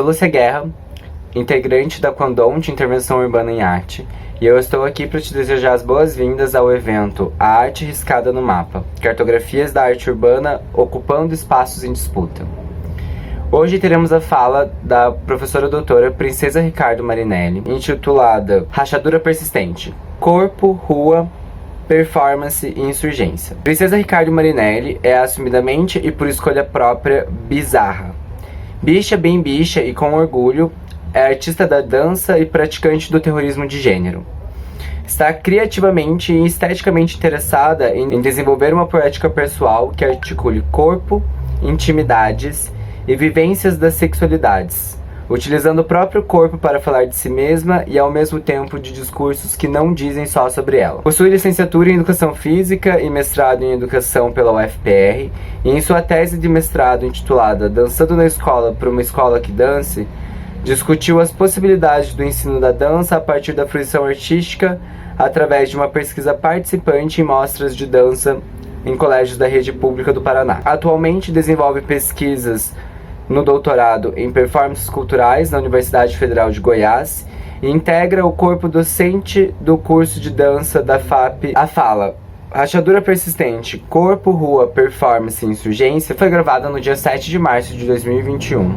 sou Lúcia Guerra, integrante da Condom de Intervenção Urbana em Arte, e eu estou aqui para te desejar as boas-vindas ao evento A Arte Riscada no Mapa, Cartografias da Arte Urbana ocupando espaços em disputa. Hoje teremos a fala da professora doutora Princesa Ricardo Marinelli, intitulada Rachadura Persistente, Corpo, Rua, Performance e Insurgência. Princesa Ricardo Marinelli é assumidamente e por escolha própria bizarra. Bicha, bem bicha e com orgulho, é artista da dança e praticante do terrorismo de gênero. Está criativamente e esteticamente interessada em desenvolver uma poética pessoal que articule corpo, intimidades e vivências das sexualidades, utilizando o próprio corpo para falar de si mesma e ao mesmo tempo de discursos que não dizem só sobre ela. Possui licenciatura em Educação Física e mestrado em Educação pela UFPR, e em sua tese de mestrado intitulada Dançando na Escola para uma Escola que Dance, discutiu as possibilidades do ensino da dança a partir da fruição artística através de uma pesquisa participante em mostras de dança em colégios da rede pública do Paraná. Atualmente desenvolve pesquisas no doutorado em performances culturais na Universidade Federal de Goiás e integra o corpo docente do curso de dança da FAP. A fala Rachadura Persistente, Corpo, Rua, Performance e Insurgência foi gravada no dia 7 de março de 2021.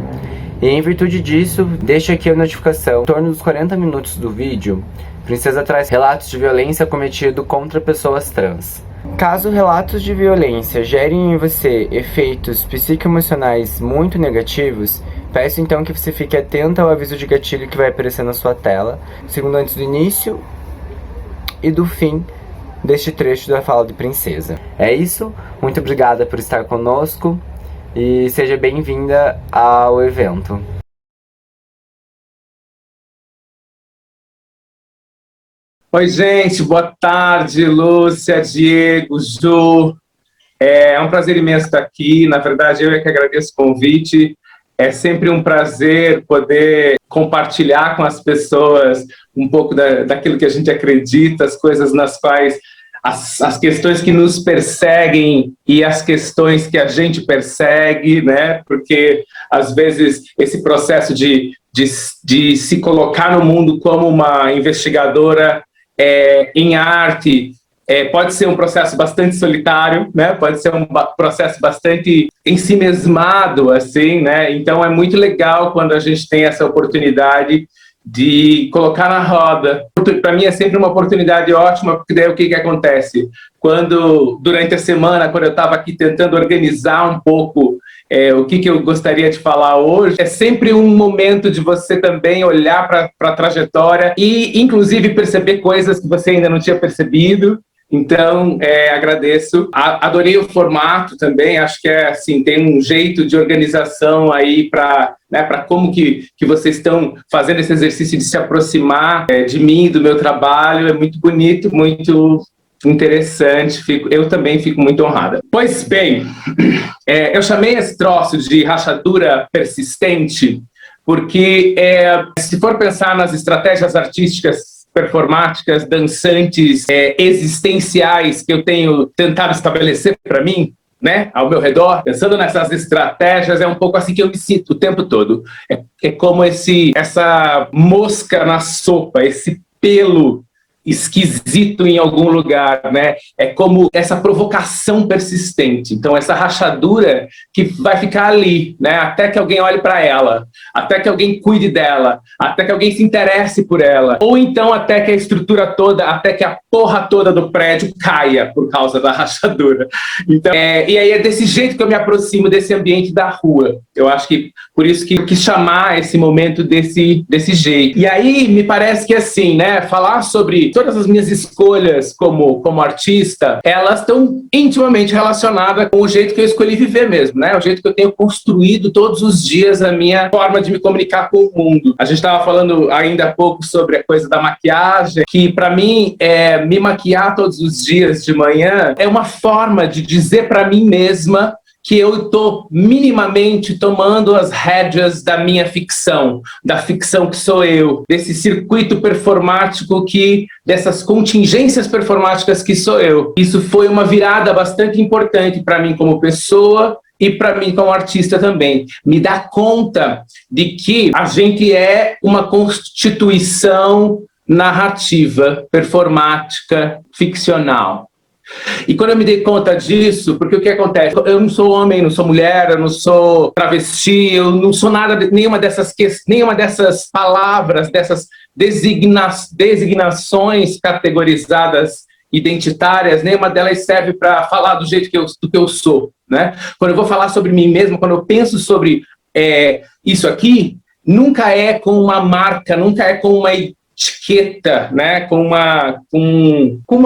E em virtude disso, deixo aqui a notificação. Em torno dos 40 minutos do vídeo, Princesa traz relatos de violência cometido contra pessoas trans. Caso relatos de violência gerem em você efeitos psicoemocionais muito negativos, peço então que você fique atento ao aviso de gatilho que vai aparecer na sua tela, segundo antes do início e do fim deste trecho da fala de Princesa. É isso, muito obrigada por estar conosco. E seja bem-vinda ao evento. Oi, gente, boa tarde, Lúcia, Diego, Ju. É um prazer imenso estar aqui. Na verdade, eu é que agradeço o convite. É sempre um prazer poder compartilhar com as pessoas um pouco daquilo que a gente acredita, as coisas nas quais as questões que nos perseguem e as questões que a gente persegue, né? Porque, às vezes, esse processo de se colocar no mundo como uma investigadora em arte pode ser um processo bastante solitário, né? Pode ser um processo bastante ensimesmado, assim, né? Então, é muito legal quando a gente tem essa oportunidade de colocar na roda. Para mim é sempre uma oportunidade ótima, porque daí o que acontece? Durante a semana, quando eu estava aqui tentando organizar um pouco o que eu gostaria de falar hoje, é sempre um momento de você também olhar para a trajetória e, inclusive, perceber coisas que você ainda não tinha percebido. Então, agradeço. Adorei o formato também, acho que assim, tem um jeito de organização aí para como que vocês estão fazendo esse exercício de se aproximar de mim, do meu trabalho. É muito bonito, muito interessante. Eu também fico muito honrada. Pois bem, eu chamei esse troço de rachadura persistente porque, se for pensar nas estratégias artísticas performáticas, dançantes, existenciais que eu tenho tentado estabelecer para mim, né, ao meu redor, pensando nessas estratégias, é um pouco assim que eu me sinto o tempo todo. É como essa mosca na sopa, esse pelo esquisito em algum lugar, né? É como essa provocação persistente. Então, essa rachadura que vai ficar ali, né? Até que alguém olhe para ela, até que alguém cuide dela, até que alguém se interesse por ela, ou então até que a estrutura toda, até que a porra toda do prédio caia por causa da rachadura. Então, e aí é desse jeito que eu me aproximo desse ambiente da rua. Eu acho que por isso que eu quis chamar esse momento desse jeito. E aí me parece que assim, né? Falar sobre todas as minhas escolhas como artista, elas estão intimamente relacionadas com o jeito que eu escolhi viver mesmo, né? O jeito que eu tenho construído todos os dias a minha forma de me comunicar com o mundo. A gente estava falando ainda há pouco sobre a coisa da maquiagem, que para mim, me maquiar todos os dias de manhã é uma forma de dizer para mim mesma que eu estou minimamente tomando as rédeas da minha ficção, da ficção que sou eu, desse circuito performático dessas contingências performáticas que sou eu. Isso foi uma virada bastante importante para mim como pessoa e para mim como artista também, me dá conta de que a gente é uma constituição narrativa, performática, ficcional. E quando eu me dei conta disso, porque o que acontece? Eu não sou homem, não sou mulher, eu não sou travesti, eu não sou nada, nenhuma dessas palavras, dessas designações categorizadas identitárias, nenhuma delas serve para falar do jeito do que eu sou, né? Quando eu vou falar sobre mim mesmo, quando eu penso sobre isso aqui, nunca é com uma marca, nunca é com uma etiqueta, né, com uma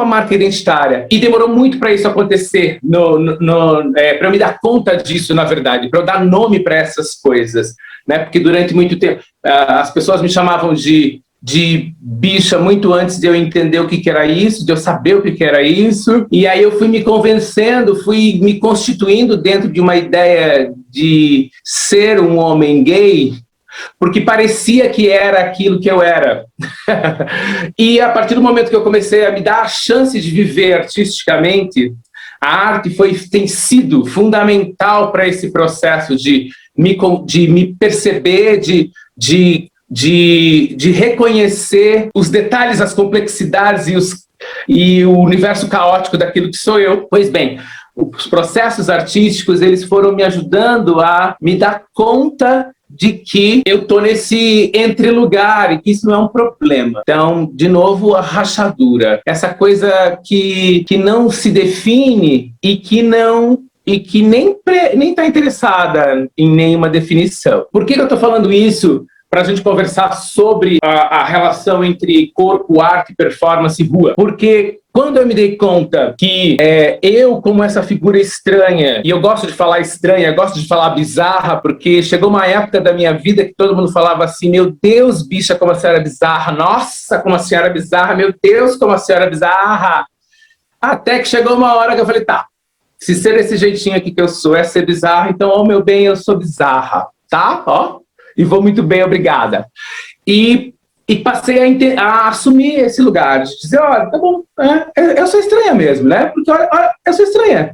marca identitária. E demorou muito para isso acontecer, para eu me dar conta disso, na verdade, para eu dar nome para essas coisas, né, porque durante muito tempo as pessoas me chamavam de bicha muito antes de eu entender o que era isso, de eu saber o que era isso, e aí eu fui me convencendo, fui me constituindo dentro de uma ideia de ser um homem gay, porque parecia que era aquilo que eu era. E a partir do momento que eu comecei a me dar a chance de viver artisticamente, a arte tem sido fundamental para esse processo de me perceber, de reconhecer os detalhes, as complexidades e o universo caótico daquilo que sou eu. Pois bem, os processos artísticos, eles foram me ajudando a me dar conta de que eu estou nesse entre-lugar e que isso não é um problema. Então, de novo, a rachadura. Essa coisa que não se define e que nem está interessada em nenhuma definição. Por que eu estou falando isso? Para a gente conversar sobre a relação entre corpo, arte, performance e rua. Porque quando eu me dei conta que eu, como essa figura estranha, e eu gosto de falar estranha, gosto de falar bizarra, porque chegou uma época da minha vida que todo mundo falava assim, meu Deus, bicha, como a senhora é bizarra, nossa, como a senhora é bizarra, meu Deus, como a senhora é bizarra. Até que chegou uma hora que eu falei, tá, se ser desse jeitinho aqui que eu sou é ser bizarra, então, ó, meu bem, eu sou bizarra, tá? Ó. E vou muito bem, obrigada. E passei a assumir esse lugar, de dizer, olha, tá bom, eu sou estranha mesmo, né? Porque, olha, eu sou estranha.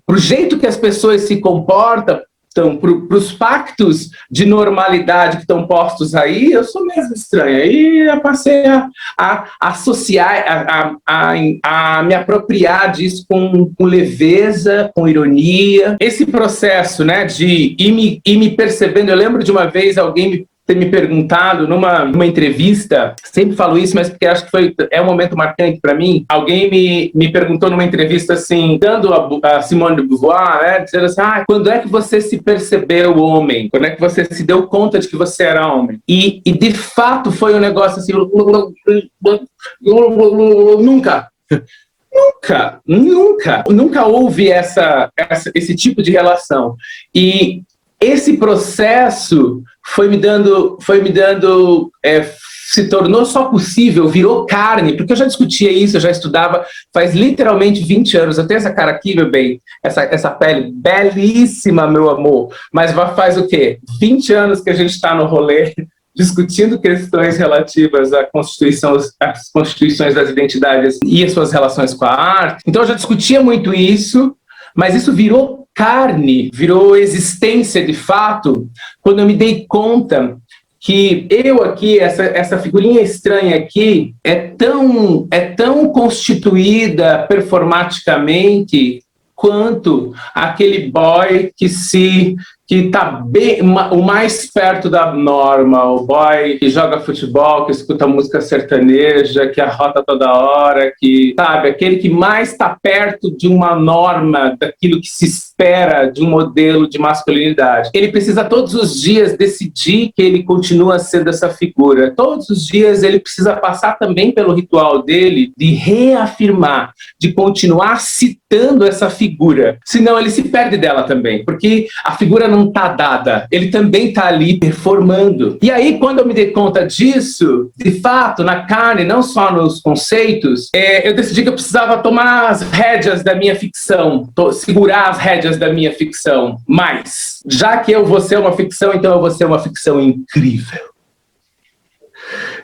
Pro jeito que as pessoas se comportam, para os pactos de normalidade que estão postos aí, eu sou mesmo estranha. E eu passei a associar, a me apropriar disso com leveza, com ironia. Esse processo, né, de ir me percebendo, eu lembro de uma vez alguém ter me perguntado numa entrevista, sempre falo isso, mas porque acho que é um momento marcante para mim, alguém me perguntou numa entrevista assim, dando a Simone de Beauvoir, né, dizendo assim, quando é que você se percebeu homem? Quando é que você se deu conta de que você era homem? E de fato foi um negócio assim, nunca houve esse tipo de relação. E esse processo se tornou só possível, virou carne, porque eu já discutia isso, eu já estudava faz literalmente 20 anos. Eu tenho essa cara aqui, meu bem, essa pele belíssima, meu amor, mas faz o quê? 20 anos que a gente está no rolê discutindo questões relativas às constituições das identidades e as suas relações com a arte. Então eu já discutia muito isso, mas isso virou carne, virou existência de fato, quando eu me dei conta que eu aqui, essa figurinha estranha aqui, é tão constituída performaticamente quanto aquele boy que tá bem, o mais perto da norma, o boy que joga futebol, que escuta música sertaneja, que arrota toda hora, que, sabe, aquele que mais está perto de uma norma, daquilo que se espera de um modelo de masculinidade. Ele precisa todos os dias decidir que ele continua sendo essa figura. Todos os dias ele precisa passar também pelo ritual dele de reafirmar, de continuar citando essa figura. Senão ele se perde dela também, porque a figura não está dada, ele também está ali performando. E aí, quando eu me dei conta disso, de fato, na carne, não só nos conceitos, eu decidi que eu precisava tomar as rédeas da minha ficção, segurar as rédeas da minha ficção. Mas, já que eu vou ser uma ficção, então eu vou ser uma ficção incrível.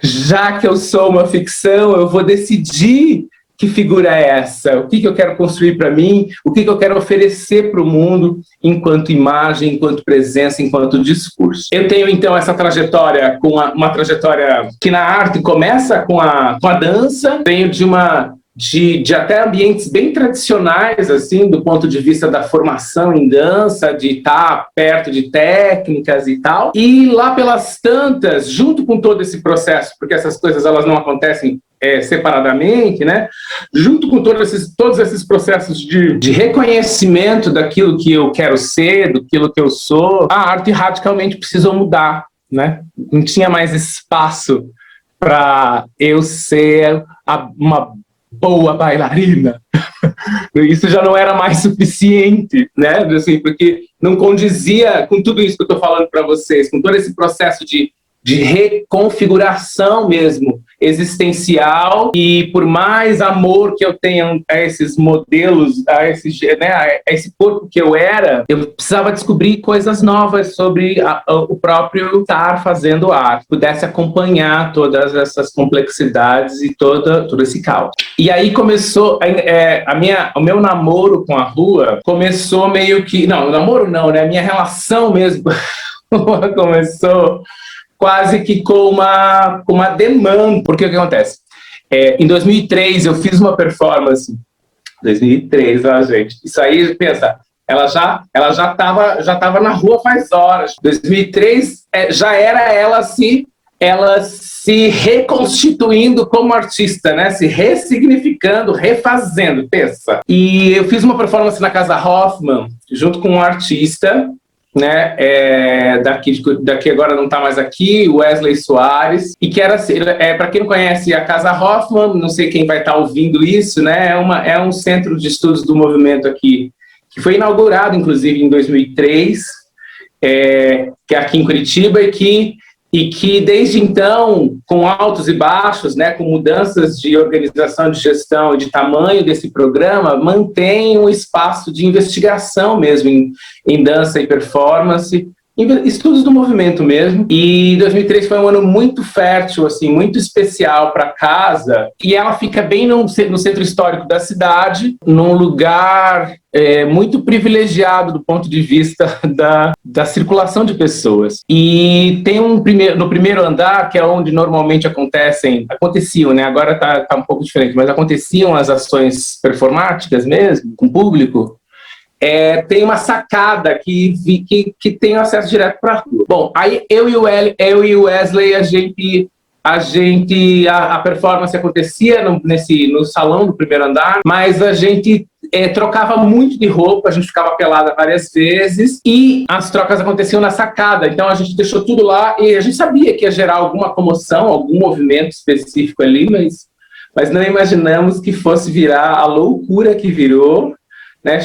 Já que eu sou uma ficção, eu vou decidir que figura é essa? O que eu quero construir para mim? O que eu quero oferecer para o mundo enquanto imagem, enquanto presença, enquanto discurso? Eu tenho, então, essa trajetória, uma trajetória que na arte começa com a dança, venho de até ambientes bem tradicionais, assim, do ponto de vista da formação em dança, de estar perto de técnicas e tal. E lá pelas tantas, junto com todo esse processo, porque essas coisas elas não acontecem separadamente, né? Junto com todos esses processos de reconhecimento daquilo que eu quero ser, daquilo que eu sou, a arte radicalmente precisou mudar, né? Não tinha mais espaço para eu ser uma boa bailarina. Isso já não era mais suficiente, né? Assim, porque não condizia com tudo isso que eu estou falando para vocês, com todo esse processo de reconfiguração mesmo, existencial, e por mais amor que eu tenha a esses modelos, a esse corpo que eu era, eu precisava descobrir coisas novas sobre o próprio estar fazendo arte, pudesse acompanhar todas essas complexidades e todo esse caos. E aí começou, o meu namoro com a rua começou meio que, não, namoro não, né, a minha relação mesmo começou quase que com uma demanda. Porque o que acontece? Em 2003, eu fiz uma performance. 2003, gente. Isso aí, pensa, ela já tava na rua faz horas. 2003, já era ela se reconstituindo como artista, né? Se ressignificando, refazendo, pensa. E eu fiz uma performance na Casa Hoffman, junto com um artista, né, daqui agora não está mais aqui, Wesley Soares, e que era, para quem não conhece a Casa Hoffman, não sei quem vai estar ouvindo isso, né, é um centro de estudos do movimento aqui, que foi inaugurado, inclusive, em 2003, que é aqui em Curitiba, e que desde então, com altos e baixos, né, com mudanças de organização, de gestão e de tamanho desse programa, mantém um espaço de investigação mesmo em dança e performance, estudos do movimento mesmo. E 2003 foi um ano muito fértil, assim, muito especial para a casa, e ela fica bem no centro histórico da cidade, num lugar muito privilegiado do ponto de vista da circulação de pessoas. E tem no primeiro andar, que é onde normalmente aconteciam, né? Agora tá um pouco diferente, mas aconteciam as ações performáticas mesmo, com o público. Tem uma sacada que tem acesso direto para a rua. Bom, aí eu e o Wesley, a performance acontecia no salão do primeiro andar, mas a gente trocava muito de roupa, a gente ficava pelada várias vezes, e as trocas aconteciam na sacada. Então a gente deixou tudo lá, e a gente sabia que ia gerar alguma comoção, algum movimento específico ali, mas não imaginamos que fosse virar a loucura que virou, né?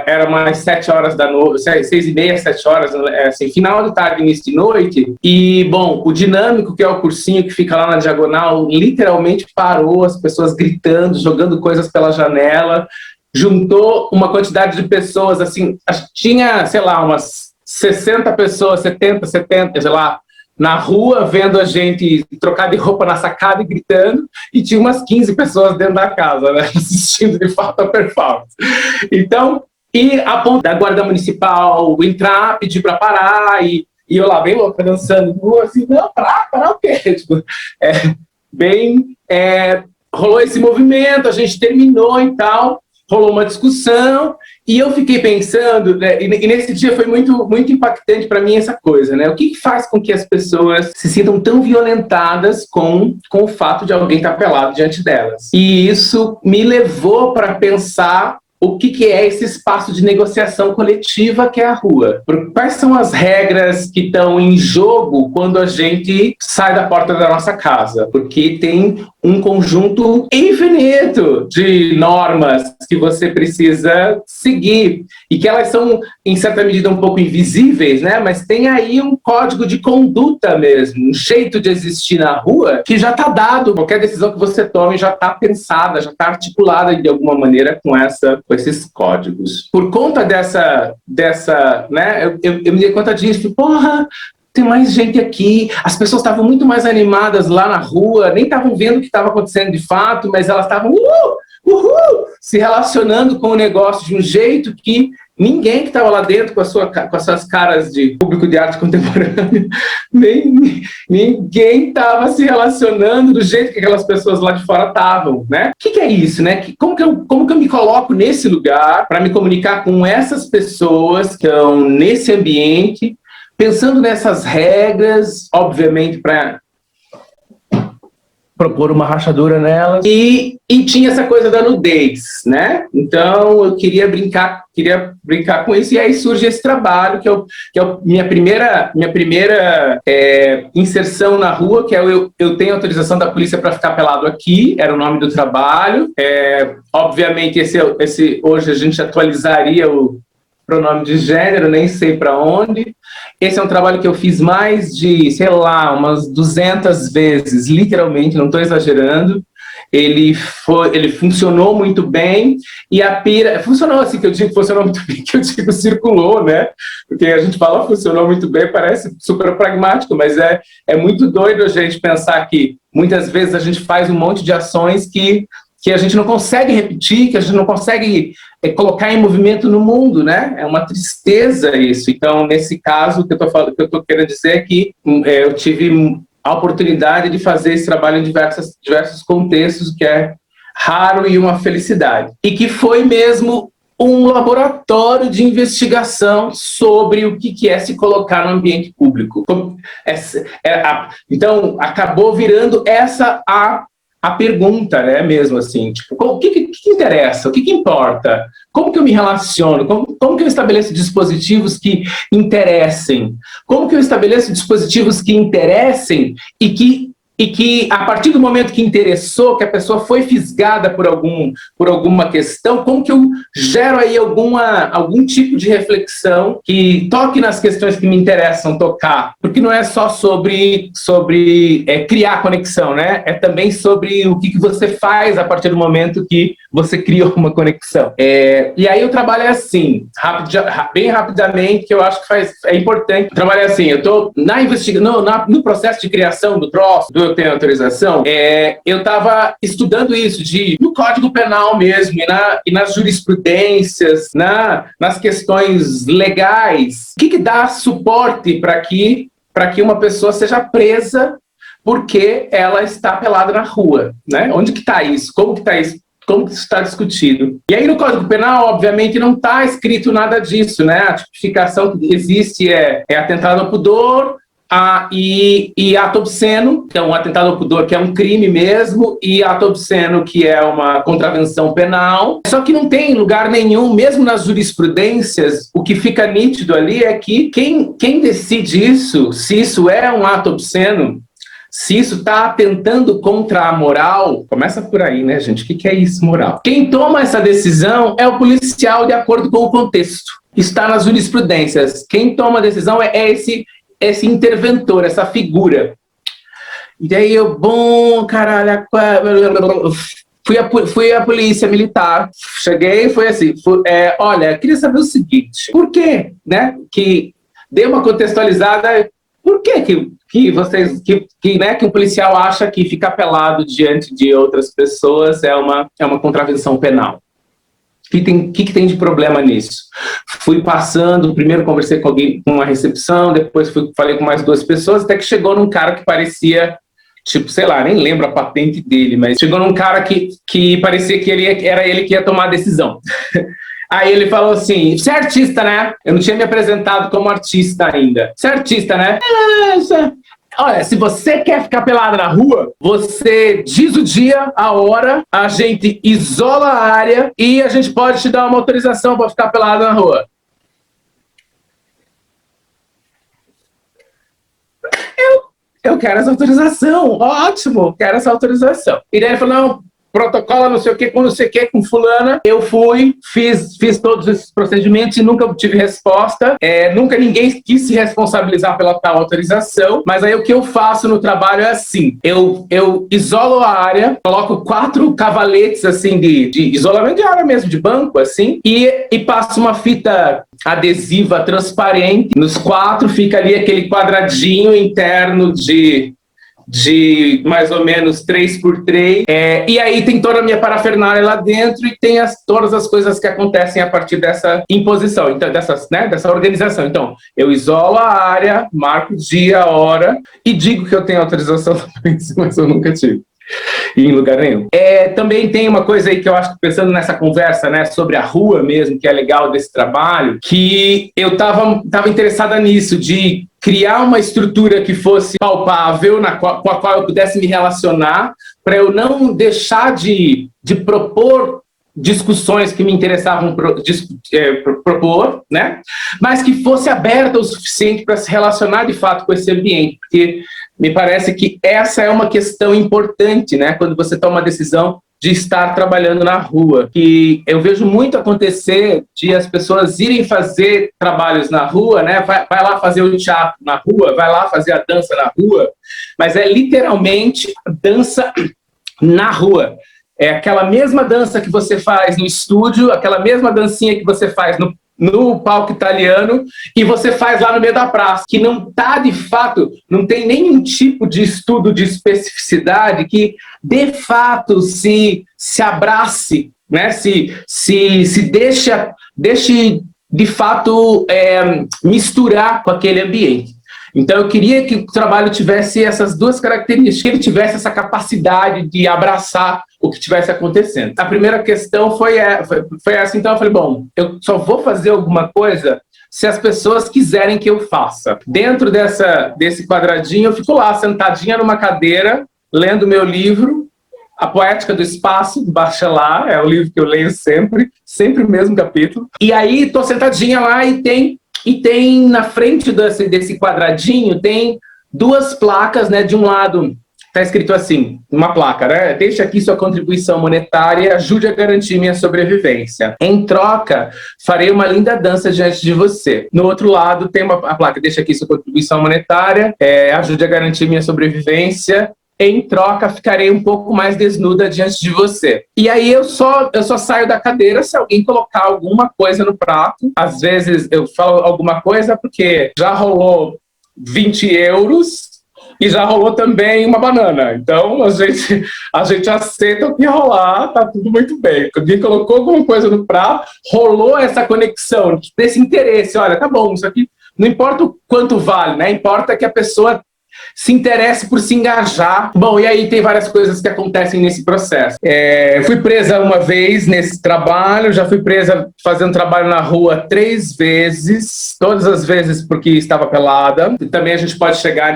Era umas 7 horas da noite, 6h30, 7 horas, assim, final de tarde, início de noite. E, bom, o Dinâmico, que é o cursinho que fica lá na Diagonal, literalmente parou, as pessoas gritando, jogando coisas pela janela, juntou uma quantidade de pessoas, assim, tinha, sei lá, umas 60 pessoas, 70, sei lá, na rua, vendo a gente trocar de roupa na sacada e gritando, e tinha umas 15 pessoas dentro da casa, né, assistindo de fato a performance. Então, e a ponto da Guarda Municipal entrar, pedir para parar, e eu lá bem louca, dançando, assim, não, parar o quê? Tipo, rolou esse movimento, a gente terminou e tal, rolou uma discussão, e eu fiquei pensando, né, e nesse dia foi muito, muito impactante para mim essa coisa, né? O que faz com que as pessoas se sintam tão violentadas com o fato de alguém estar pelado diante delas? E isso me levou para pensar o que é esse espaço de negociação coletiva que é a rua. Quais são as regras que estão em jogo quando a gente sai da porta da nossa casa? Porque tem um conjunto infinito de normas que você precisa seguir e que elas são, em certa medida, um pouco invisíveis, né? Mas tem aí um código de conduta mesmo, um jeito de existir na rua que já está dado. Qualquer decisão que você tome já está pensada, já está articulada de alguma maneira com esses códigos. Por conta dessa né? Eu me dei conta disso, porra, tem mais gente aqui. As pessoas estavam muito mais animadas lá na rua, nem estavam vendo o que estava acontecendo de fato, mas elas estavam se relacionando com o negócio de um jeito que ninguém que estava lá dentro com as suas caras de público de arte contemporânea, ninguém estava se relacionando do jeito que aquelas pessoas lá de fora estavam, né? O que é isso, né? Como que eu me coloco nesse lugar para me comunicar com essas pessoas que estão nesse ambiente, pensando nessas regras, obviamente, para propor uma rachadura nelas, e tinha essa coisa da nudez, né? Então eu queria brincar com isso, e aí surge esse trabalho, que é minha primeira inserção na rua, que é eu tenho autorização da polícia para ficar pelado aqui, era o nome do trabalho. Obviamente, esse hoje a gente atualizaria o pronome de gênero, nem sei para onde. Esse é um trabalho que eu fiz mais de, sei lá, umas 200 vezes, literalmente, não estou exagerando. Ele funcionou muito bem, e a pira... Funcionou assim, que eu digo funcionou muito bem, que eu digo circulou, né? Porque a gente fala funcionou muito bem, parece super pragmático, mas é muito doido a gente pensar que muitas vezes a gente faz um monte de ações que a gente não consegue repetir, que a gente não consegue colocar em movimento no mundo, né? É uma tristeza isso. Então, nesse caso, o que eu estou querendo dizer é que eu tive a oportunidade de fazer esse trabalho em diversos contextos, que é raro e uma felicidade. E que foi mesmo um laboratório de investigação sobre o que é se colocar no ambiente público. Então, acabou virando essa a pergunta, né, mesmo assim, tipo, o que interessa, o que importa, como que eu me relaciono, como que eu estabeleço dispositivos que interessem, como que eu estabeleço dispositivos que interessem e que a partir do momento que interessou, que a pessoa foi fisgada por alguma questão, como que eu gero aí algum tipo de reflexão que toque nas questões que me interessam tocar, porque não é só sobre criar conexão, né? É também sobre o que você faz a partir do momento que você criou uma conexão. E aí o trabalho é assim, bem rapidamente, que eu acho que é importante. O trabalho é assim, eu estou no processo de criação do troço, eu tenho autorização, eu estava estudando isso no Código Penal mesmo, e nas jurisprudências, nas questões legais. O que dá suporte para que uma pessoa seja presa porque ela está pelada na rua, né? Onde que está isso? Como que está isso? Como que isso está discutido? E aí no Código Penal, obviamente, não está escrito nada disso, né? A tipificação que existe é atentado ao pudor, e ato obsceno, então atentado ao pudor, que é um crime mesmo, e ato obsceno, que é uma contravenção penal. Só que não tem lugar nenhum, mesmo nas jurisprudências, o que fica nítido ali é que quem decide isso, se isso é um ato obsceno, se isso está atentando contra a moral, começa por aí, né, gente? O que é isso, moral? Quem toma essa decisão é o policial de acordo com o contexto. Está nas jurisprudências. Quem toma a decisão é esse interventor, essa figura. E daí eu, fui a polícia militar, cheguei e foi assim, olha, queria saber o seguinte, por quê, né, que dei uma contextualizada, por que vocês, né, que um policial acha que ficar pelado diante de outras pessoas é uma contravenção penal? O que tem de problema nisso? Fui passando, primeiro conversei com alguém com uma recepção, depois falei com mais 2 pessoas, até que chegou num cara que parecia, tipo, sei lá, nem lembro a patente dele, mas chegou num cara que parecia que era ele que ia tomar a decisão. Aí ele falou assim, você é artista, né? Eu não tinha me apresentado como artista ainda. Você é artista, né? Olha, se você quer ficar pelado na rua, você diz o dia, a hora, a gente isola a área e a gente pode te dar uma autorização para ficar pelado na rua. Eu quero essa autorização, ótimo, quero essa autorização. E daí ele falou, não, protocola não sei o que, com não sei o que, com fulana. Eu fui, fiz todos esses procedimentos e nunca obtive resposta. Nunca ninguém quis se responsabilizar pela tal autorização. Mas aí o que eu faço no trabalho é assim, eu isolo a área, coloco 4 cavaletes assim de isolamento de área mesmo, de banco, assim, e passo uma fita adesiva transparente. Nos 4 fica ali aquele quadradinho interno de mais ou menos 3x3, e aí tem toda a minha parafernália lá dentro e tem todas as coisas que acontecem a partir dessa imposição, então, dessa organização. Então, eu isolo a área, marco o dia, a hora e digo que eu tenho autorização, mas eu nunca tive. Em lugar nenhum. Também tem uma coisa aí que eu acho, pensando nessa conversa, né, sobre a rua mesmo, que é legal desse trabalho, que eu tava interessada nisso, de criar uma estrutura que fosse palpável, com a qual eu pudesse me relacionar, para eu não deixar de propor discussões que me interessavam propor, né? Mas que fosse aberta o suficiente para se relacionar de fato com esse ambiente, porque me parece que essa é uma questão importante, né? Quando você toma a decisão de estar trabalhando na rua, que eu vejo muito acontecer de as pessoas irem fazer trabalhos na rua, né? Vai lá fazer o teatro na rua, vai lá fazer a dança na rua, mas é literalmente a dança na rua. É aquela mesma dança que você faz no estúdio, aquela mesma dancinha que você faz no palco italiano, e você faz lá no meio da praça, que não está, de fato, não tem nenhum tipo de estudo de especificidade que, de fato, se abrace, né? se deixe, de fato, misturar com aquele ambiente. Então, eu queria que o trabalho tivesse essas 2 características, que ele tivesse essa capacidade de abraçar o que estivesse acontecendo. A primeira questão foi essa, então eu falei, bom, eu só vou fazer alguma coisa se as pessoas quiserem que eu faça. Dentro desse quadradinho, eu fico lá, sentadinha numa cadeira, lendo meu livro, A Poética do Espaço, do Bachelard, é o livro que eu leio sempre o mesmo capítulo. E aí, estou sentadinha lá e tem na frente desse quadradinho, tem 2 placas, né? De um lado está escrito assim, uma placa, né? Deixe aqui sua contribuição monetária e ajude a garantir minha sobrevivência. Em troca, farei uma linda dança diante de você. No outro lado tem a placa, deixe aqui sua contribuição monetária, ajude a garantir minha sobrevivência. Em troca, ficarei um pouco mais desnuda diante de você. E aí eu só saio da cadeira se alguém colocar alguma coisa no prato. Às vezes eu falo alguma coisa porque já rolou 20 euros e já rolou também uma banana. Então a gente aceita o que rolar, tá tudo muito bem. Alguém colocou alguma coisa no prato, rolou essa conexão desse interesse. Olha, tá bom, isso aqui não importa o quanto vale, né? Importa que a pessoa se interesse por se engajar. Bom, e aí tem várias coisas que acontecem nesse processo. Fui presa uma vez nesse trabalho, já fui presa fazendo trabalho na rua 3 vezes, todas as vezes porque estava pelada. E também a gente pode chegar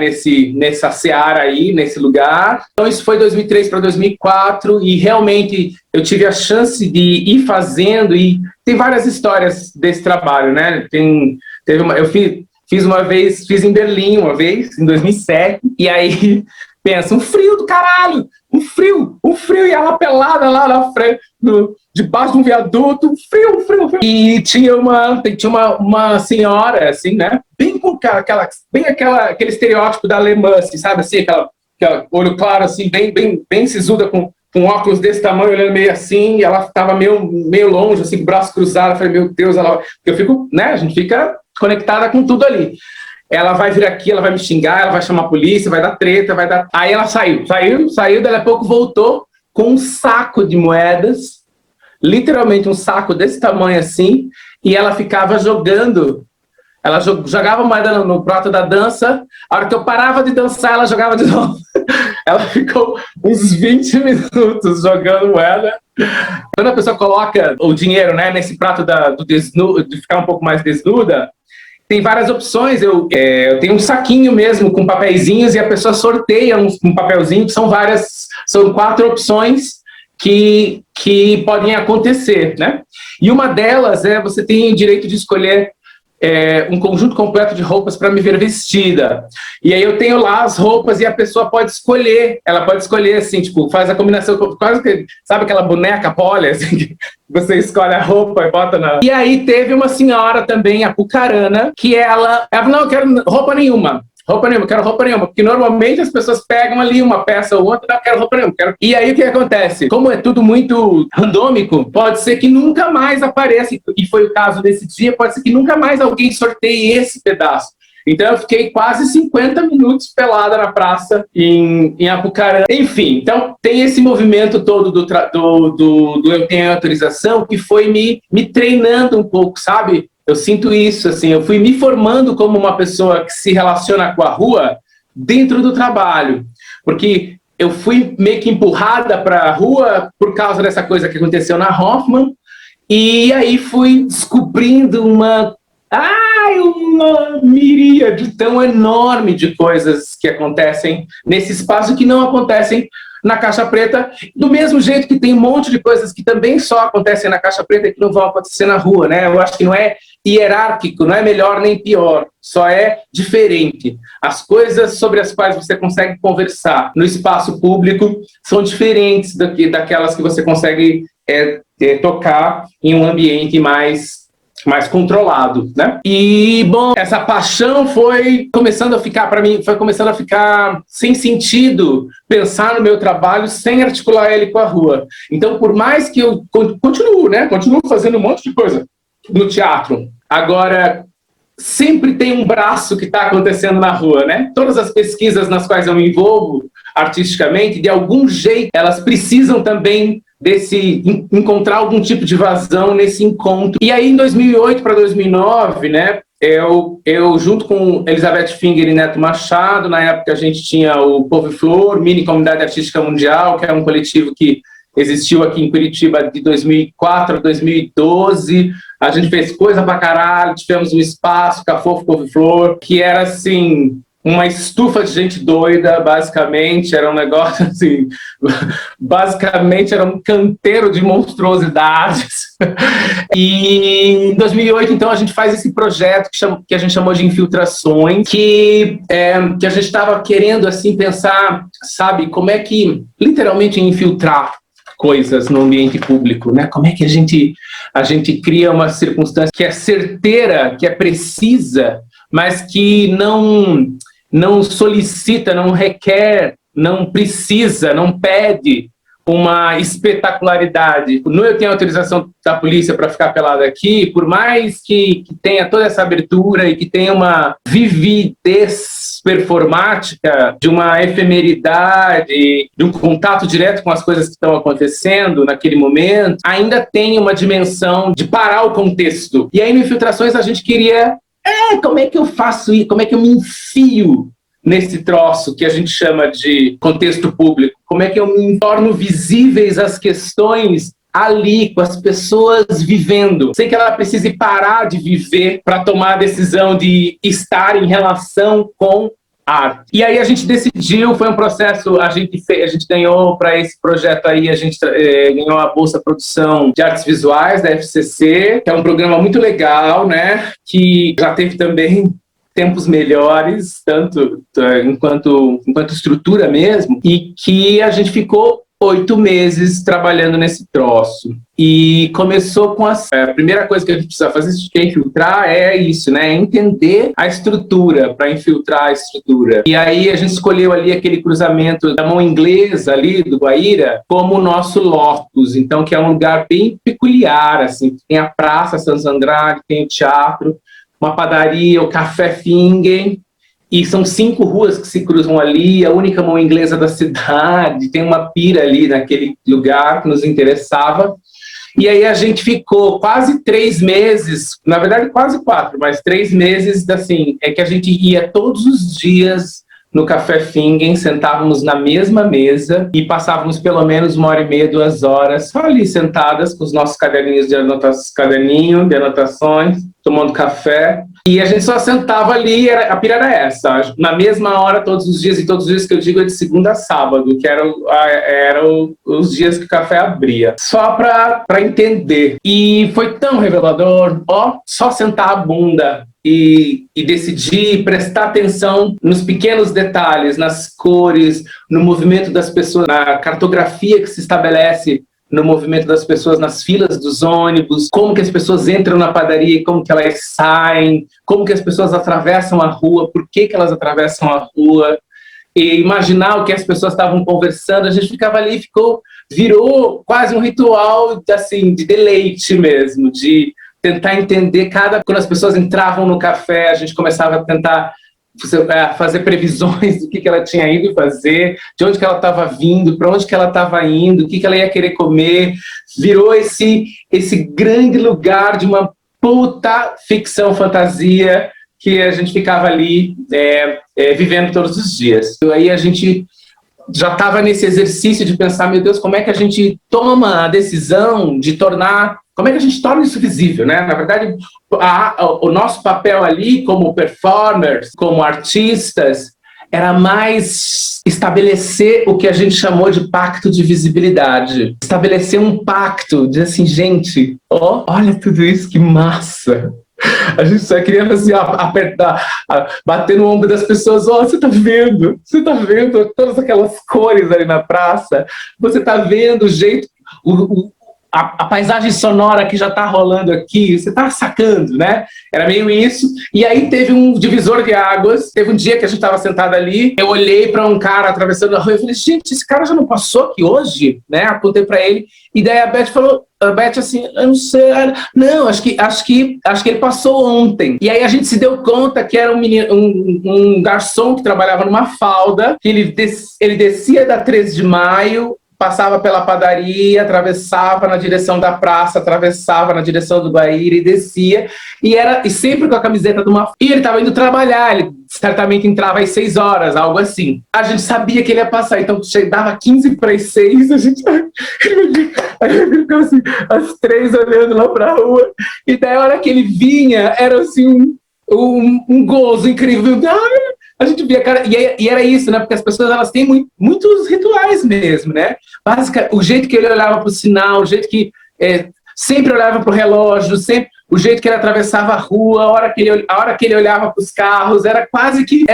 nessa seara aí, nesse lugar. Então isso foi 2003 para 2004 e realmente eu tive a chance de ir fazendo e tem várias histórias desse trabalho, né? Fiz em Berlim uma vez, em 2007, e aí, pensa, um frio do caralho, um frio, e ela pelada lá na frente, debaixo de um viaduto, um frio. E tinha uma senhora, assim, né, bem com aquele estereótipo da alemã, assim, sabe, assim, aquela olho claro, assim, bem sisuda, com óculos desse tamanho, olhando meio assim, e ela estava meio longe, assim, com o braço cruzado. Eu falei, meu Deus, eu fico, né, a gente fica conectada com tudo ali. Ela vai vir aqui, ela vai me xingar, ela vai chamar a polícia, vai dar treta, Aí ela saiu, daí a pouco voltou com um saco de moedas, literalmente um saco desse tamanho assim, e ela ficava jogando. Ela jogava moeda no prato da dança, a hora que eu parava de dançar, ela jogava de novo. Ela ficou uns 20 minutos jogando moeda. Quando a pessoa coloca o dinheiro, né, nesse prato de ficar um pouco mais desnuda, tem várias opções. Eu tenho um saquinho mesmo com papeizinhos e a pessoa sorteia um papelzinho, que são 4 opções que podem acontecer, né? E uma delas você tem o direito de escolher um conjunto completo de roupas para me ver vestida. E aí eu tenho lá as roupas e a pessoa pode escolher. Ela pode escolher, assim, tipo, faz a combinação, quase que, sabe aquela boneca poli, assim, que você escolhe a roupa e bota na... E aí teve uma senhora também, a Pucarana, que ela não, eu quero roupa nenhuma. Roupa nenhuma, quero roupa nenhuma, porque normalmente as pessoas pegam ali uma peça ou outra, não quero roupa nenhuma. E aí o que acontece? Como é tudo muito randômico, pode ser que nunca mais apareça, e foi o caso desse dia, pode ser que nunca mais alguém sorteie esse pedaço. Então eu fiquei quase 50 minutos pelada na praça em Apucarana. Enfim, então tem esse movimento todo do Eu Tenho Autorização que foi me treinando um pouco, sabe? Eu sinto isso, assim, eu fui me formando como uma pessoa que se relaciona com a rua dentro do trabalho, porque eu fui meio que empurrada para a rua por causa dessa coisa que aconteceu na Hoffman, e aí fui descobrindo uma miríade tão enorme de coisas que acontecem nesse espaço que não acontecem na Caixa Preta, do mesmo jeito que tem um monte de coisas que também só acontecem na Caixa Preta e que não vão acontecer na rua, né? Eu acho que não é hierárquico, não é melhor nem pior, só é diferente. As coisas sobre as quais você consegue conversar no espaço público são diferentes daquelas que você consegue tocar em um ambiente mais controlado, né? E, bom, essa paixão foi começando a ficar, para mim, sem sentido pensar no meu trabalho sem articular ele com a rua. Então, por mais que eu continuo fazendo um monte de coisa no teatro, agora sempre tem um braço que está acontecendo na rua, né? Todas as pesquisas nas quais eu me envolvo artisticamente, de algum jeito, elas precisam também encontrar algum tipo de vazão nesse encontro. E aí, em 2008 para 2009, né, eu junto com Elizabeth Finger e Neto Machado, na época a gente tinha o Povo e Flor, Mini Comunidade Artística Mundial, que é um coletivo que existiu aqui em Curitiba de 2004 a 2012, a gente fez coisa pra caralho, tivemos um espaço, Cafofo, Povo e Flor, que era assim... uma estufa de gente doida, basicamente, era um negócio assim, basicamente era um canteiro de monstruosidades. E em 2008, então, a gente faz esse projeto que a gente chamou de Infiltrações, que a gente estava querendo, assim, pensar, sabe, como é que, literalmente, infiltrar coisas no ambiente público, né? Como é que a gente cria uma circunstância que é certeira, que é precisa, mas que não solicita, não requer, não precisa, não pede uma espetacularidade. No Eu Tenho Autorização da Polícia para ficar pelado aqui, por mais que tenha toda essa abertura e que tenha uma vividez performática, de uma efemeridade, de um contato direto com as coisas que estão acontecendo naquele momento, ainda tem uma dimensão de parar o contexto. E aí, no Infiltrações, a gente queria... como é que eu faço isso? Como é que eu me enfio nesse troço que a gente chama de contexto público? Como é que eu me torno visíveis as questões ali, com as pessoas vivendo, sem que ela precise parar de viver para tomar a decisão de estar em relação com arte. E aí a gente decidiu, foi um processo, a gente ganhou para esse projeto aí, a gente ganhou a Bolsa Produção de Artes Visuais da FCC, que é um programa muito legal, né, que já teve também tempos melhores, tanto enquanto estrutura mesmo, e que a gente ficou 8 meses trabalhando nesse troço. E começou com a primeira coisa que a gente precisa fazer, que é infiltrar, é isso, né? É entender a estrutura, para infiltrar a estrutura. E aí a gente escolheu ali aquele cruzamento da mão inglesa ali, do Guaíra, como o nosso locus, então, que é um lugar bem peculiar, assim. Tem a Praça Santos Andrade, tem o teatro, uma padaria, o Café Finger, e são 5 ruas que se cruzam ali, a única mão inglesa da cidade, tem uma pira ali naquele lugar que nos interessava. E aí a gente ficou quase 3 meses, na verdade quase 4, mas 3 meses, assim, que a gente ia todos os dias no Café Finger, sentávamos na mesma mesa e passávamos pelo menos 1h30, 2 horas, só ali sentadas com os nossos caderninhos de anotações, tomando café. E a gente só sentava ali, a pira era essa, na mesma hora todos os dias, e todos os dias que eu digo é de segunda a sábado, que eram os dias que o café abria. Só para entender. E foi tão revelador, só sentar a bunda e decidi prestar atenção nos pequenos detalhes, nas cores, no movimento das pessoas, na cartografia que se estabelece no movimento das pessoas nas filas dos ônibus, como que as pessoas entram na padaria e como que elas saem, como que as pessoas atravessam a rua, por que que elas atravessam a rua, e imaginar o que as pessoas estavam conversando. A gente ficava ali, virou quase um ritual assim, de deleite mesmo, de tentar entender quando as pessoas entravam no café, a gente começava a tentar fazer previsões do que ela tinha ido fazer, de onde que ela estava vindo, para onde que ela estava indo, o que ela ia querer comer. Virou esse grande lugar de uma puta ficção fantasia que a gente ficava ali vivendo todos os dias. E aí a gente já estava nesse exercício de pensar, meu Deus, como é que a gente toma a decisão de como é que a gente torna isso visível, né? Na verdade, o nosso papel ali como performers, como artistas, era mais estabelecer o que a gente chamou de pacto de visibilidade. Estabelecer um pacto, de assim, gente, olha tudo isso, que massa! A gente só queria assim, apertar, bater no ombro das pessoas. Você tá vendo todas aquelas cores ali na praça? Você tá vendo o jeito, a paisagem sonora que já está rolando aqui, você está sacando, né? Era meio isso. E aí teve um divisor de águas. Teve um dia que a gente estava sentado ali, eu olhei para um cara atravessando a rua e falei, gente, esse cara já não passou aqui hoje? Né? Apontei para ele. E daí a Beth assim, eu não sei, não, acho que ele passou ontem. E aí a gente se deu conta que era um garçom que trabalhava numa falda, que ele descia da 13 de Maio, passava pela padaria, atravessava na direção da praça, atravessava na direção do Guaíra e descia, e sempre com a camiseta de uma... E ele estava indo trabalhar, ele certamente entrava às 6 horas, algo assim. A gente sabia que ele ia passar, então chegava 15 para as 6, a gente ficava assim, as 3 olhando lá para a rua, e daí a hora que ele vinha, era assim um gozo incrível. A gente via, cara, e era isso, né? Porque as pessoas, elas têm muitos rituais mesmo, né? O jeito que ele olhava para o sinal, o jeito que sempre olhava para o relógio, o jeito que ele atravessava a rua, a hora que ele olhava para os carros, era quase que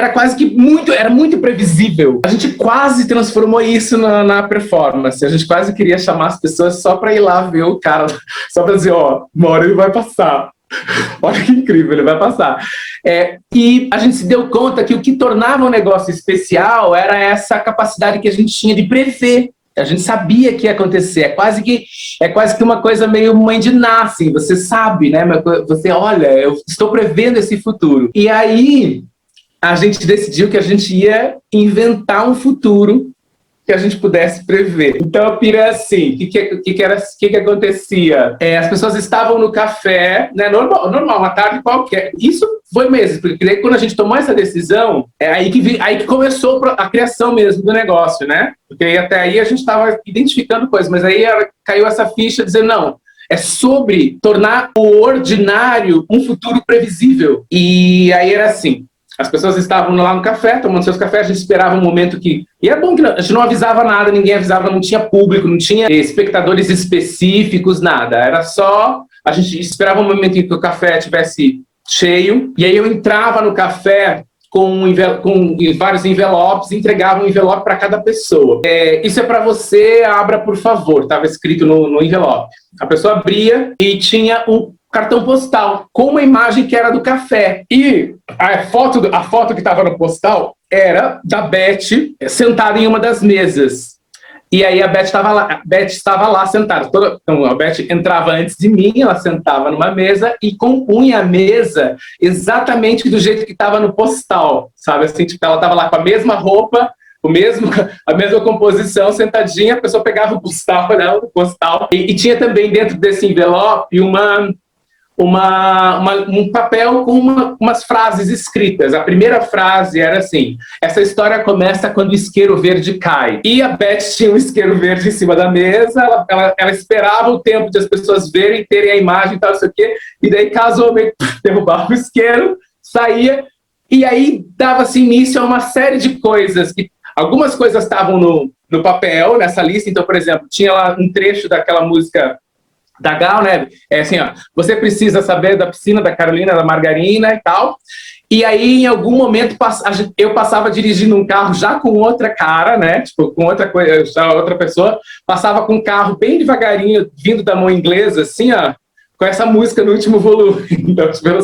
muito previsível. A gente quase transformou isso na performance. A gente quase queria chamar as pessoas só para ir lá ver o cara, só para dizer, uma hora ele vai passar. Olha que incrível, ele vai passar. E a gente se deu conta que o que tornava um negócio especial era essa capacidade que a gente tinha de prever. A gente sabia que ia acontecer. É quase que uma coisa meio mãe de Ná, assim. Você sabe, né? Você, olha, eu estou prevendo esse futuro. E aí a gente decidiu que a gente ia inventar um futuro que a gente pudesse prever. Então a pira é assim, o que acontecia? As pessoas estavam no café, né, normal, uma tarde qualquer. Isso foi mesmo, porque daí, quando a gente tomou essa decisão, aí que começou a criação mesmo do negócio, né? Porque até aí a gente estava identificando coisas, mas aí caiu essa ficha dizendo, não, é sobre tornar o ordinário um futuro previsível. E aí era assim, as pessoas estavam lá no café, tomando seus cafés, a gente esperava um momento que... E é bom que a gente não avisava nada, ninguém avisava, não tinha público, não tinha espectadores específicos, nada. Era só... A gente esperava um momento em que o café estivesse cheio, e aí eu entrava no café com vários envelopes, entregava um envelope para cada pessoa. Isso é para você, abra por favor, estava escrito no envelope. A pessoa abria e tinha um cartão postal com uma imagem que era do café. E a foto que estava no postal era da Beth sentada em uma das mesas. E aí a Beth estava lá sentada. Então a Beth entrava antes de mim, ela sentava numa mesa e compunha a mesa exatamente do jeito que estava no postal, sabe? Assim, tipo, ela estava lá com a mesma roupa, a mesma composição, sentadinha, a pessoa pegava o postal, e tinha também dentro desse envelope um papel com umas frases escritas. A primeira frase era assim: essa história começa quando o isqueiro verde cai. E a Beth tinha um isqueiro verde em cima da mesa, ela esperava o tempo de as pessoas verem, terem a imagem e tal, não sei o quê, e daí casualmente derrubava o isqueiro, saía, e aí dava-se início a uma série de coisas. Algumas coisas estavam no papel, nessa lista. Então, por exemplo, tinha lá um trecho daquela música da Gal, né? É assim, ó, você precisa saber da piscina, da Carolina, da Margarina e tal. E aí, em algum momento, eu passava dirigindo um carro já com outra cara, né? Tipo, com outra coisa, já outra pessoa. Passava com um carro bem devagarinho, vindo da mão inglesa, assim, ó, com essa música no último volume. Então, tipo, era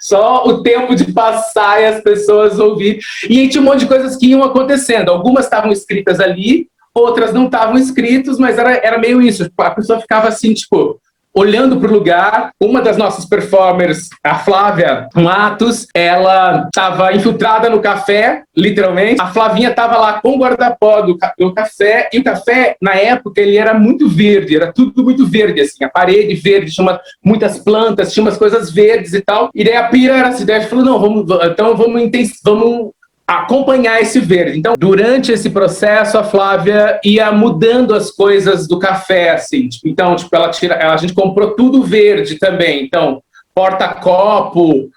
só o tempo de passar e as pessoas ouvir. E aí tinha um monte de coisas que iam acontecendo. Algumas estavam escritas ali, outras não estavam escritas, mas era meio isso. Tipo, a pessoa ficava assim, tipo, olhando para o lugar. Uma das nossas performers, a Flávia Matos, ela estava infiltrada no café, literalmente. A Flavinha estava lá com o guarda-pó do café, e o café, na época, ele era muito verde, era tudo muito verde, assim, a parede verde, tinha muitas plantas, tinha umas coisas verdes e tal. E daí a Pira era assim, daí a gente falou, não, vamos acompanhar esse verde. Então, durante esse processo, a Flávia ia mudando as coisas do café, assim. Então, tipo, a gente comprou tudo verde também. Então, porta-copo,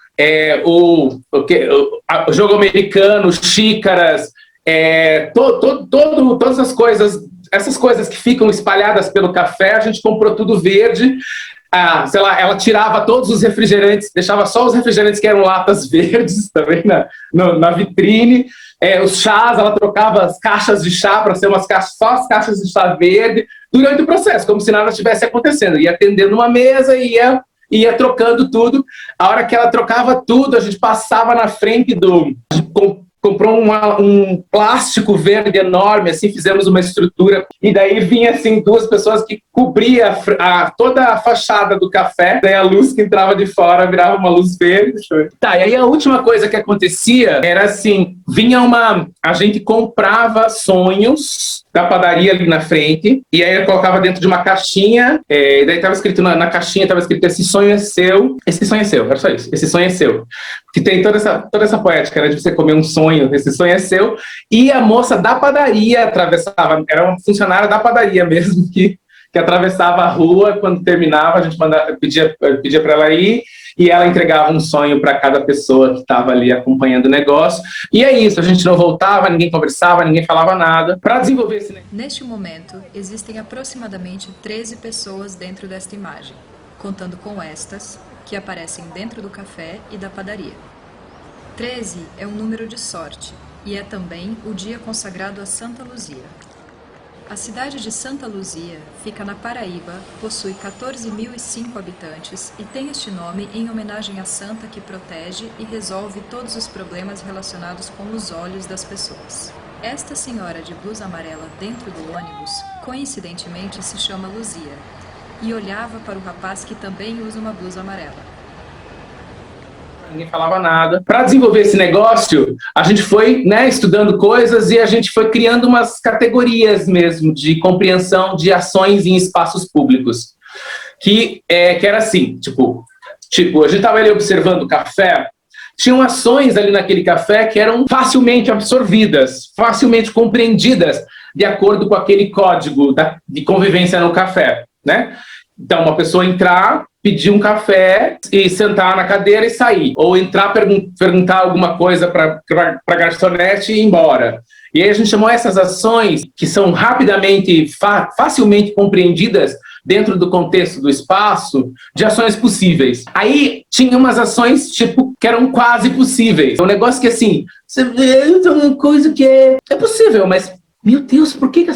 o jogo americano, xícaras, todas as coisas, essas coisas que ficam espalhadas pelo café, a gente comprou tudo verde. Sei lá, ela tirava todos os refrigerantes, deixava só os refrigerantes que eram latas verdes também na vitrine. Os chás, ela trocava as caixas de chá para ser só as caixas de chá verde durante o processo, como se nada estivesse acontecendo. Ia atendendo uma mesa e ia trocando tudo. A hora que ela trocava tudo, a gente passava na frente comprou um plástico verde enorme, assim, fizemos uma estrutura, e daí vinha, assim, duas pessoas que cobria toda a fachada do café, daí a luz que entrava de fora virava uma luz verde. Tá, e aí a última coisa que acontecia era, assim, a gente comprava sonhos da padaria ali na frente, e aí eu colocava dentro de uma caixinha, daí estava escrito na caixinha, estava escrito, esse sonho é seu, era só isso, esse sonho é seu. Que tem toda essa poética, né, de você comer um sonho, esse sonho é seu, e a moça da padaria atravessava, era uma funcionária da padaria mesmo, que atravessava a rua, quando terminava, a gente pedia para ela ir, e ela entregava um sonho para cada pessoa que estava ali acompanhando o negócio. E é isso, a gente não voltava, ninguém conversava, ninguém falava nada. Para desenvolver esse negócio. Neste momento, existem aproximadamente 13 pessoas dentro desta imagem, contando com estas, que aparecem dentro do café e da padaria. 13 é um número de sorte, e é também o dia consagrado a Santa Luzia. A cidade de Santa Luzia fica na Paraíba, possui 14.005 habitantes e tem este nome em homenagem à santa que protege e resolve todos os problemas relacionados com os olhos das pessoas. Esta senhora de blusa amarela dentro do ônibus, coincidentemente se chama Luzia, e olhava para o rapaz que também usa uma blusa amarela. Ninguém falava nada. Para desenvolver esse negócio, a gente foi, né, estudando coisas e a gente foi criando umas categorias mesmo de compreensão de ações em espaços públicos. Que era assim, tipo, a gente estava ali observando o café, tinham ações ali naquele café que eram facilmente absorvidas, facilmente compreendidas de acordo com aquele código de convivência no café, né? Então, uma pessoa entrar, pedir um café e sentar na cadeira e sair. Ou entrar, perguntar alguma coisa para a garçonete e ir embora. E aí a gente chamou essas ações, que são rapidamente, facilmente compreendidas dentro do contexto do espaço, de ações possíveis. Aí tinha umas ações, tipo, que eram quase possíveis. Um negócio que, assim, você vê uma coisa que é possível, mas, meu Deus, por que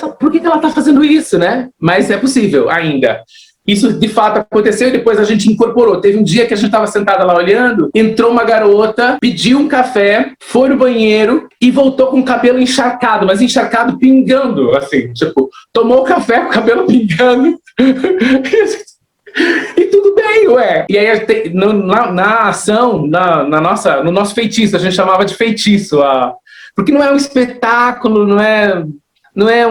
ela está fazendo isso, né? Mas é possível ainda. Isso, de fato, aconteceu e depois a gente incorporou. Teve um dia que a gente estava sentada lá olhando, entrou uma garota, pediu um café, foi no banheiro e voltou com o cabelo encharcado, mas encharcado pingando, assim, tipo, tomou o café com o cabelo pingando. E tudo bem, ué. E aí, na ação, no nosso feitiço, a gente chamava de feitiço, porque não é um espetáculo, não é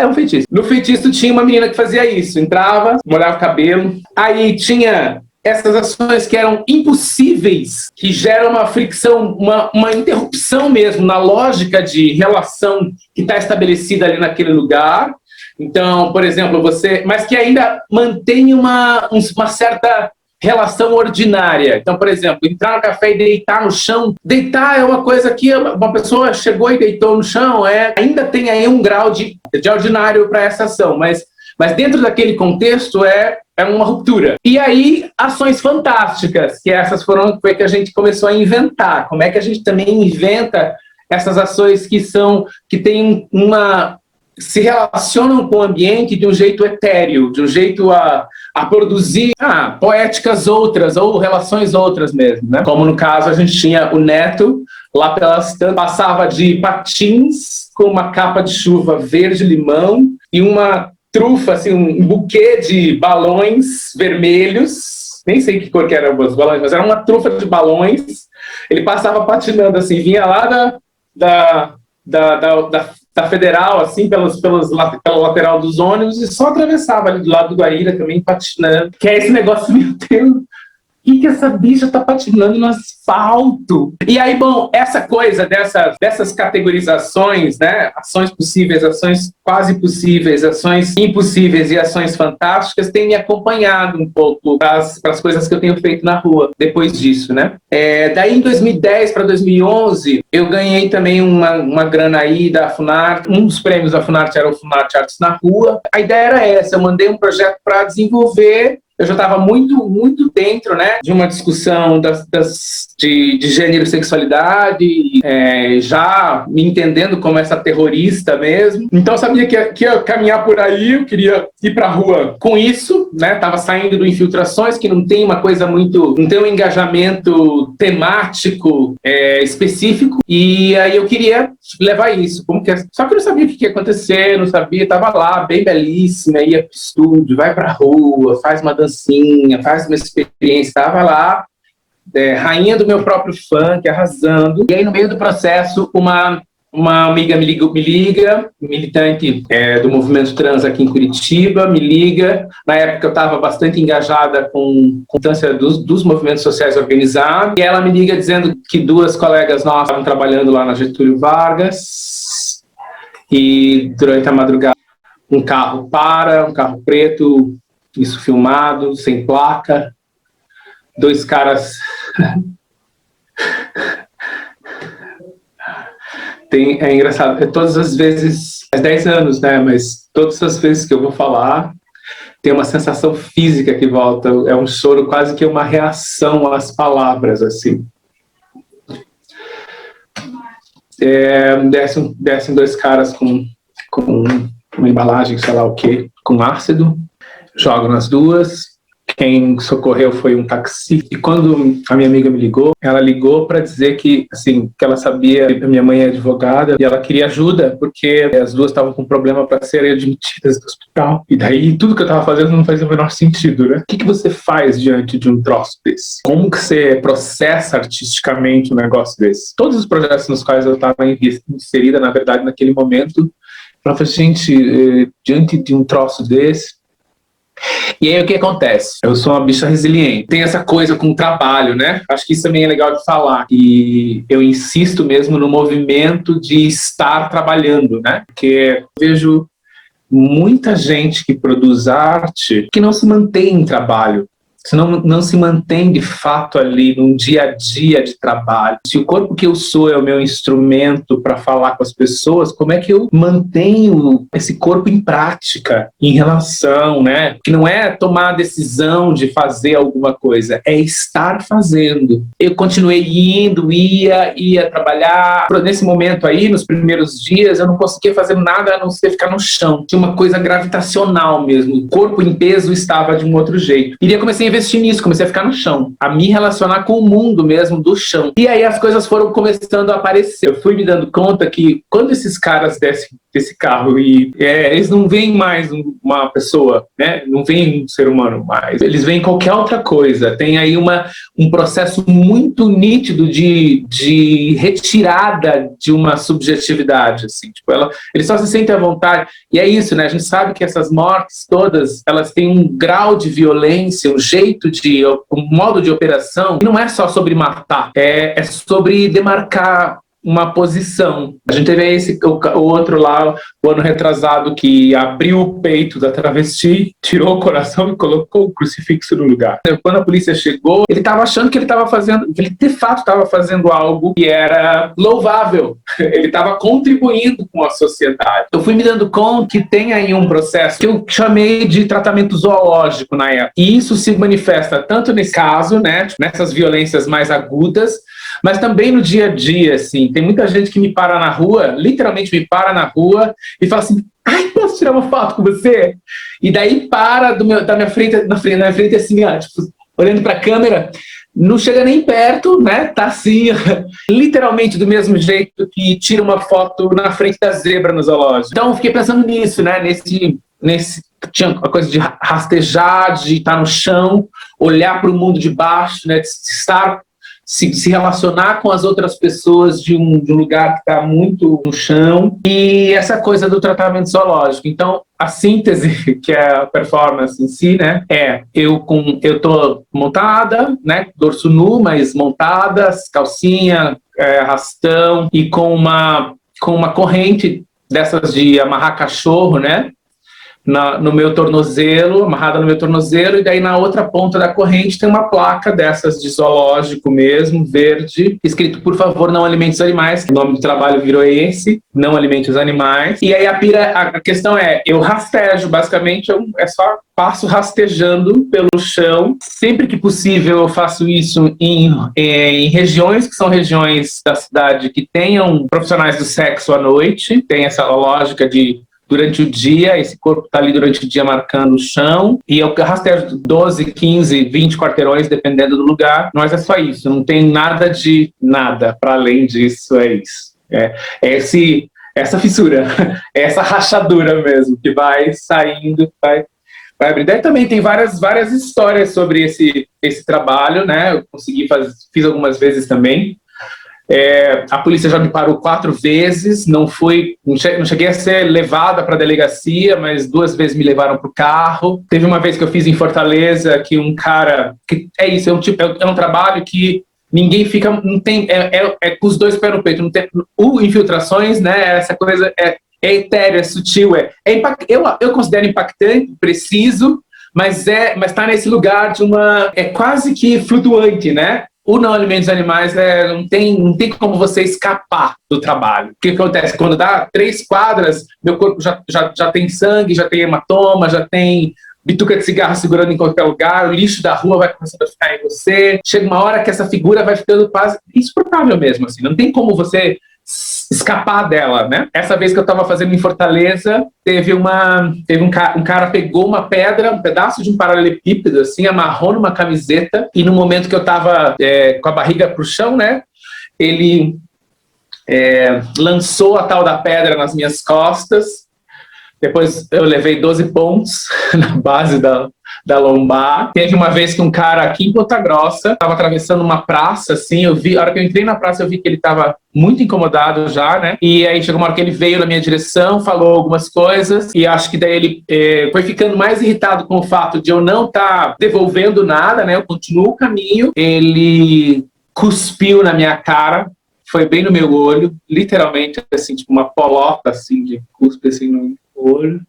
um feitiço. No feitiço tinha uma menina que fazia isso. Entrava, molhava o cabelo. Aí tinha essas ações que eram impossíveis, que geram uma fricção, uma interrupção mesmo na lógica de relação que está estabelecida ali naquele lugar. Então, por exemplo, mas que ainda mantém uma certa relação ordinária. Então, por exemplo, entrar no café e deitar no chão. Deitar é uma coisa que uma pessoa chegou e deitou no chão, ainda tem aí um grau de ordinário para essa ação, mas Mas dentro daquele contexto é uma ruptura. E aí, ações fantásticas, que essas foi que a gente começou a inventar. Como é que a gente também inventa essas ações que têm se relacionam com o ambiente de um jeito etéreo, de um jeito a produzir poéticas outras, ou relações outras mesmo, né? Como no caso a gente tinha o Neto, lá pelas tantas, passava de patins com uma capa de chuva verde-limão e uma trufa, assim, um buquê de balões vermelhos, nem sei que cor que eram os balões, mas era uma trufa de balões. Ele passava patinando assim, vinha lá da Federal, assim, pela lateral dos ônibus, e só atravessava ali do lado do Guaíra também, patinando. Que é esse negócio, meu Deus, o que essa bicha tá patinando no asfalto? E aí, bom, essa coisa dessas categorizações, né? Ações possíveis, ações quase possíveis, ações impossíveis e ações fantásticas tem me acompanhado um pouco para as coisas que eu tenho feito na rua depois disso, né? Daí, em 2010 para 2011, eu ganhei também uma grana aí da Funarte. Um dos prêmios da Funarte era o Funarte Artes na Rua. A ideia era essa, eu mandei um projeto para desenvolver. Eu já estava muito, muito dentro, né, de uma discussão de gênero e sexualidade, já me entendendo como essa terrorista mesmo. Então eu sabia que ia caminhar por aí, eu queria ir para a rua com isso, né, estava saindo do Infiltrações, que não tem uma coisa não tem um engajamento temático específico, e aí eu queria levar isso. Só que eu não sabia o que ia acontecer, não sabia, estava lá, bem belíssima, ia para o estúdio, vai para a rua, faz uma dancinha, faz uma experiência, estava lá, rainha do meu próprio funk, arrasando. E aí, no meio do processo, uma amiga me liga, militante do movimento trans aqui em Curitiba, me liga. Na época eu estava bastante engajada com a importância dos movimentos sociais organizados, e ela me liga dizendo que 2 colegas nossas estavam trabalhando lá na Getúlio Vargas, e durante a madrugada um carro preto, isso filmado, sem placa, 2 caras... É engraçado, todas as vezes, faz 10 anos, né, mas todas as vezes que eu vou falar, tem uma sensação física que volta, é um choro, quase que uma reação às palavras, assim. Descem 2 caras com uma embalagem, sei lá o quê, com ácido, jogam nas 2. Quem socorreu foi um taxi. E quando a minha amiga me ligou, ela ligou para dizer que, assim, que ela sabia que a minha mãe é advogada e ela queria ajuda porque as 2 estavam com problema para serem admitidas no hospital. E daí tudo que eu estava fazendo não fazia o menor sentido, né? O que você faz diante de um troço desse? Como que você processa artisticamente um negócio desse? Todos os projetos nos quais eu estava inserida, na verdade, naquele momento, ela falou, gente, diante de um troço desse. E aí o que acontece? Eu sou uma bicha resiliente. Tem essa coisa com o trabalho, né? Acho que isso também é legal de falar. E eu insisto mesmo no movimento de estar trabalhando, né? Porque eu vejo muita gente que produz arte que não se mantém em trabalho. Se não se mantém de fato ali num dia a dia de trabalho. Se o corpo que eu sou é o meu instrumento para falar com as pessoas, como é que eu mantenho esse corpo em prática, em relação, né? Que não é tomar a decisão de fazer alguma coisa, é estar fazendo. Eu continuei ia trabalhar. Nesse momento aí, nos primeiros dias, eu não conseguia fazer nada a não ser ficar no chão. Tinha uma coisa gravitacional mesmo. O corpo em peso estava de um outro jeito. E aí comecei a investir nisso, comecei a ficar no chão, a me relacionar com o mundo mesmo do chão. E aí as coisas foram começando a aparecer. Eu fui me dando conta que quando esses caras descem desse carro e eles não veem mais uma pessoa, né? Não veem um ser humano mais. Eles veem qualquer outra coisa. Tem aí um processo muito nítido de retirada de uma subjetividade, assim. Tipo, eles só se sentem à vontade. E é isso, né? A gente sabe que essas mortes todas, elas têm um grau de violência, um modo de operação, que não é só sobre matar, é sobre demarcar uma posição. A gente teve o outro lá, o ano retrasado, que abriu o peito da travesti, tirou o coração e colocou o crucifixo no lugar. Quando a polícia chegou, ele estava achando que ele estava fazendo, que ele de fato estava fazendo algo que era louvável. Ele estava contribuindo com a sociedade. Eu fui me dando conta que tem aí um processo que eu chamei de tratamento zoológico na época. E isso se manifesta tanto nesse caso, né, nessas violências mais agudas, mas também no dia a dia, assim. Tem muita gente que me para na rua, literalmente me para na rua e fala assim: ai, posso tirar uma foto com você? E daí para da minha frente, na minha frente assim, ó, tipo, olhando para a câmera, não chega nem perto, né? Tá assim, literalmente do mesmo jeito que tira uma foto na frente da zebra no zoológico. Então, eu fiquei pensando nisso, né? Tinha uma coisa de rastejar, de estar no chão, olhar para o mundo de baixo, né? De estar se relacionar com as outras pessoas de um lugar que está muito no chão, e essa coisa do tratamento zoológico. Então, a síntese, que é a performance em si, né, eu tô montada, né, dorso nu, mas montada, calcinha, rastão, e com uma corrente dessas de amarrar cachorro, né, no meu tornozelo, amarrada no meu tornozelo, e daí na outra ponta da corrente tem uma placa dessas de zoológico mesmo, verde, escrito: por favor, não alimente os animais. O nome do trabalho virou esse, não alimente os animais. E aí a questão é, eu rastejo, basicamente, é só passo rastejando pelo chão. Sempre que possível eu faço isso em regiões que são regiões da cidade que tenham profissionais do sexo à noite, tem essa lógica de durante o dia, esse corpo está ali durante o dia marcando o chão, e eu rastejo 12, 15, 20 quarteirões, dependendo do lugar, mas é só isso, não tem nada de nada para além disso, é isso. Essa fissura, essa rachadura mesmo, que vai saindo, vai abrindo. Daí também tem várias histórias sobre esse trabalho, né? Eu fiz algumas vezes também. A polícia já me parou 4 vezes, não cheguei a ser levada para a delegacia, mas 2 vezes me levaram para o carro. Teve uma vez que eu fiz em Fortaleza, que um cara, que é isso, é um trabalho que ninguém fica, não tem, com os 2 pés no peito, não tem infiltrações, né, essa coisa é etéreo, é sutil, eu considero impactante, preciso, mas está nesse lugar é quase que flutuante, né? O não alimentos animais não tem como você escapar do trabalho. O que acontece? Quando dá 3 quadras, meu corpo já tem sangue, já tem hematoma, já tem bituca de cigarro segurando em qualquer lugar, o lixo da rua vai começando a ficar em você. Chega uma hora que essa figura vai ficando quase insuportável mesmo, assim. Não tem como você escapar dela, né? Essa vez que eu estava fazendo em Fortaleza, um cara pegou uma pedra, um pedaço de um paralelepípedo, assim, amarrou numa camiseta, e no momento que eu estava com a barriga pro chão, né, ele lançou a tal da pedra nas minhas costas. Depois eu levei 12 pontos na base da lombar. Teve uma vez que um cara aqui em Ponta Grossa estava atravessando uma praça, assim, a hora que eu entrei na praça eu vi que ele estava muito incomodado já, né? E aí chegou uma hora que ele veio na minha direção, falou algumas coisas, e acho que daí ele foi ficando mais irritado com o fato de eu não estar devolvendo nada, né? Eu continuo o caminho. Ele cuspiu na minha cara, foi bem no meu olho, literalmente, assim, tipo uma polota, assim, de cuspe, assim, no olho.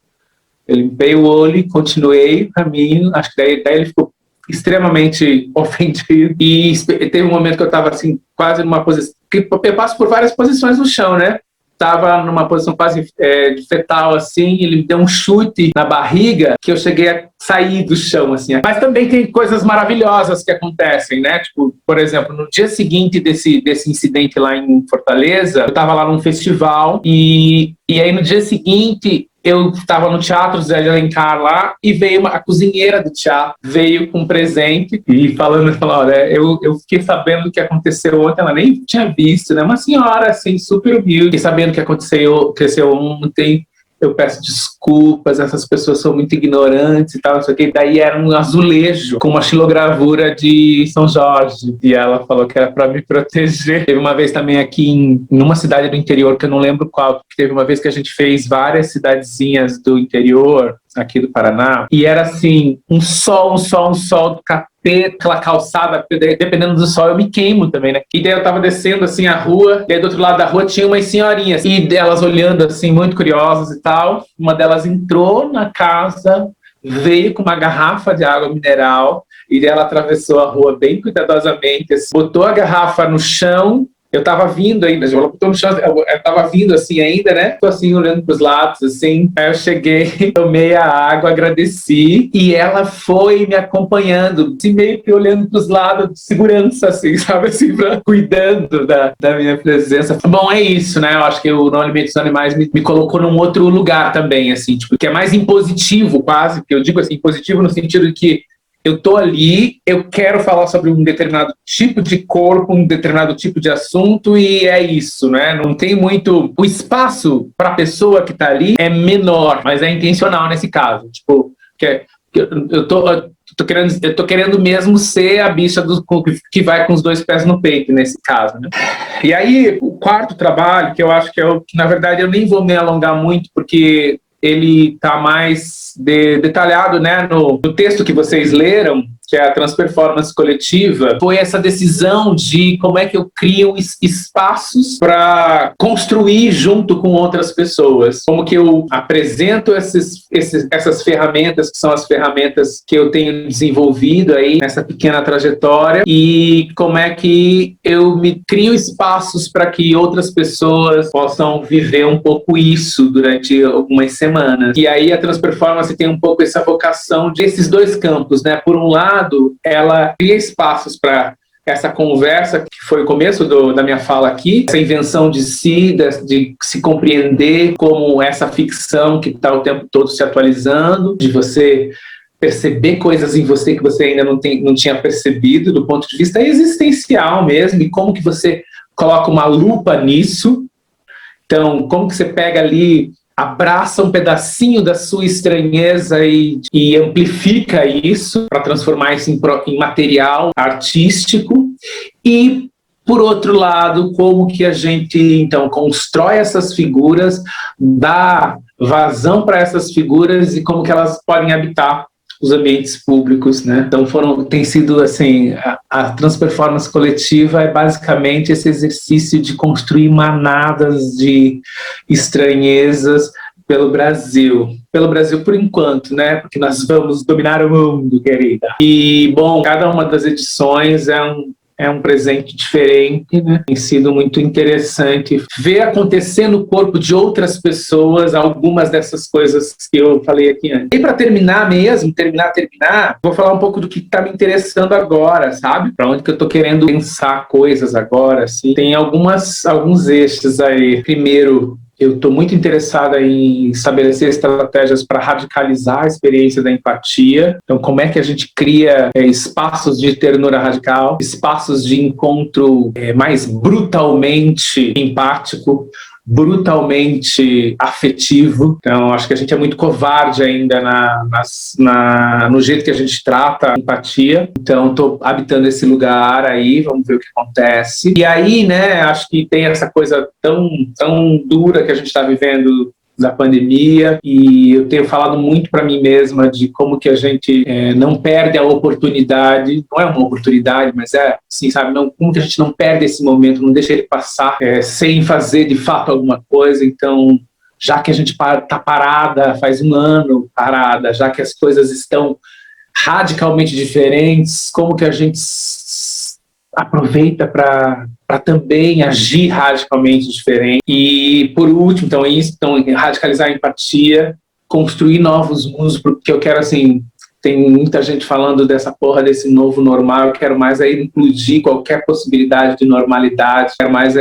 Eu limpei o olho e continuei o caminho. Acho que daí ele ficou extremamente ofendido. E teve um momento que eu estava assim, quase numa posição. Que eu passo por várias posições no chão, né? Estava numa posição quase de fetal, assim. Ele me deu um chute na barriga que eu cheguei a sair do chão, assim. Mas também tem coisas maravilhosas que acontecem, né? Tipo, por exemplo, no dia seguinte desse incidente lá em Fortaleza, eu estava lá num festival e aí no dia seguinte eu estava no Teatro Zé de Alencar lá e veio a cozinheira do teatro, veio com um presente e falou, olha, eu fiquei sabendo do que aconteceu ontem, ela nem tinha visto, né? Uma senhora, assim, super humilde, fiquei sabendo o que aconteceu ontem, eu peço desculpas, essas pessoas são muito ignorantes e tal, não sei o que. Daí era um azulejo com uma xilogravura de São Jorge. E ela falou que era para me proteger. Teve uma vez também aqui em uma cidade do interior, que eu não lembro qual, porque teve uma vez que a gente fez várias cidadezinhas do interior, aqui do Paraná, e era assim, um sol do capeta, aquela calçada, dependendo do sol eu me queimo também, né? E daí eu tava descendo assim a rua, e aí do outro lado da rua tinha umas senhorinhas, e delas olhando assim, muito curiosas e tal. Uma delas entrou na casa, veio com uma garrafa de água mineral, e ela atravessou a rua bem cuidadosamente, assim, botou a garrafa no chão. Eu tava vindo ainda, ela botou no chão, eu tava vindo assim ainda, né? Tô assim, olhando pros lados, assim. Aí eu cheguei, tomei a água, agradeci, e ela foi me acompanhando, assim, meio que olhando pros lados, de segurança, assim, sabe? Assim, cuidando da minha presença. Bom, é isso, né? Eu acho que o Não Alimente os Animais me colocou num outro lugar também, assim, tipo, que é mais impositivo, quase, porque eu digo assim, positivo no sentido de que eu estou ali, eu quero falar sobre um determinado tipo de corpo, um determinado tipo de assunto, e é isso, né? Não tem muito... O espaço para a pessoa que está ali é menor, mas é intencional nesse caso. Tipo, eu tô querendo mesmo ser a bicha que vai com os dois pés no peito, nesse caso, né? E aí, o quarto trabalho, que eu acho que é o que, na verdade, eu nem vou me alongar muito, porque ele está mais detalhado, né, no texto que vocês leram, que é a transperformance coletiva, foi essa decisão de como é que eu crio espaços para construir junto com outras pessoas. Como que eu apresento essas ferramentas, que são as ferramentas que eu tenho desenvolvido aí nessa pequena trajetória, e como é que eu me crio espaços para que outras pessoas possam viver um pouco isso durante algumas semanas. E aí a transperformance tem um pouco essa vocação desses dois campos, né? Por um lado, ela cria espaços para essa conversa, que foi o começo da minha fala aqui, essa invenção de si, de se compreender como essa ficção que está o tempo todo se atualizando, de você perceber coisas em você que você ainda não tinha percebido, do ponto de vista existencial mesmo, e como que você coloca uma lupa nisso. Então, como que você pega ali, abraça um pedacinho da sua estranheza e amplifica isso para transformar isso em material artístico. E, por outro lado, como que a gente, então, constrói essas figuras, dá vazão para essas figuras e como que elas podem habitar os ambientes públicos, né? Então tem sido assim, a transperformance coletiva é basicamente esse exercício de construir manadas de estranhezas pelo Brasil por enquanto, né? Porque nós vamos dominar o mundo, querida. E bom, cada uma das edições é um presente diferente, né? Tem sido muito interessante ver acontecer no corpo de outras pessoas algumas dessas coisas que eu falei aqui antes. E para terminar mesmo, vou falar um pouco do que está me interessando agora, sabe? Para onde que eu estou querendo pensar coisas agora, assim. Tem alguns eixos aí. Primeiro, eu estou muito interessada em estabelecer estratégias para radicalizar a experiência da empatia. Então, como é que a gente cria espaços de ternura radical, espaços de encontro mais brutalmente empático, brutalmente afetivo. Então, acho que a gente é muito covarde ainda no jeito que a gente trata a empatia. Então, estou habitando esse lugar aí, vamos ver o que acontece. E aí, né, acho que tem essa coisa tão dura que a gente está vivendo da pandemia, e eu tenho falado muito para mim mesma de como que a gente não perde a oportunidade, não é uma oportunidade, mas é assim, sabe, como que a gente não perde esse momento, não deixa ele passar sem fazer de fato alguma coisa. Então, já que a gente está parada, faz um ano parada, já que as coisas estão radicalmente diferentes, como que a gente aproveita para também agir radicalmente diferente. E, por último, então, radicalizar a empatia, construir novos mundos, porque eu quero, assim, tem muita gente falando dessa porra desse novo normal, eu quero mais implodir qualquer possibilidade de normalidade, quero mais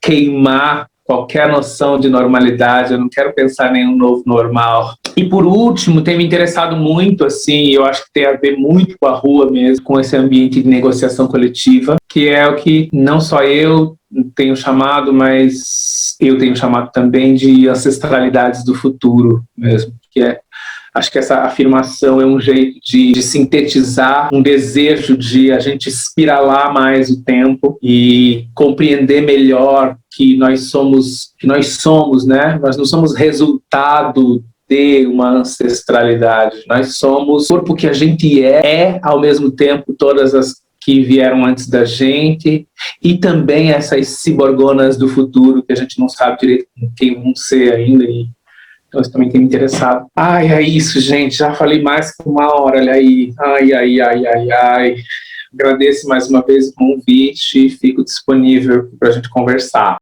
queimar qualquer noção de normalidade, eu não quero pensar em nenhum novo normal. E por último, tem me interessado muito, assim, eu acho que tem a ver muito com a rua mesmo, com esse ambiente de negociação coletiva, que é o que não só eu tenho chamado, mas eu tenho chamado também de ancestralidades do futuro mesmo, que é, acho que essa afirmação é um jeito de sintetizar um desejo de a gente espiralar mais o tempo e compreender melhor que nós somos, né? Nós não somos resultado perder uma ancestralidade. Nós somos o corpo que a gente é ao mesmo tempo todas as que vieram antes da gente, e também essas ciborgonas do futuro que a gente não sabe direito quem vão ser ainda, e então isso também tem me interessado. Ai, é isso, gente, já falei mais que 1 hora, olha aí. Ai. Agradeço mais uma vez o convite e fico disponível para a gente conversar.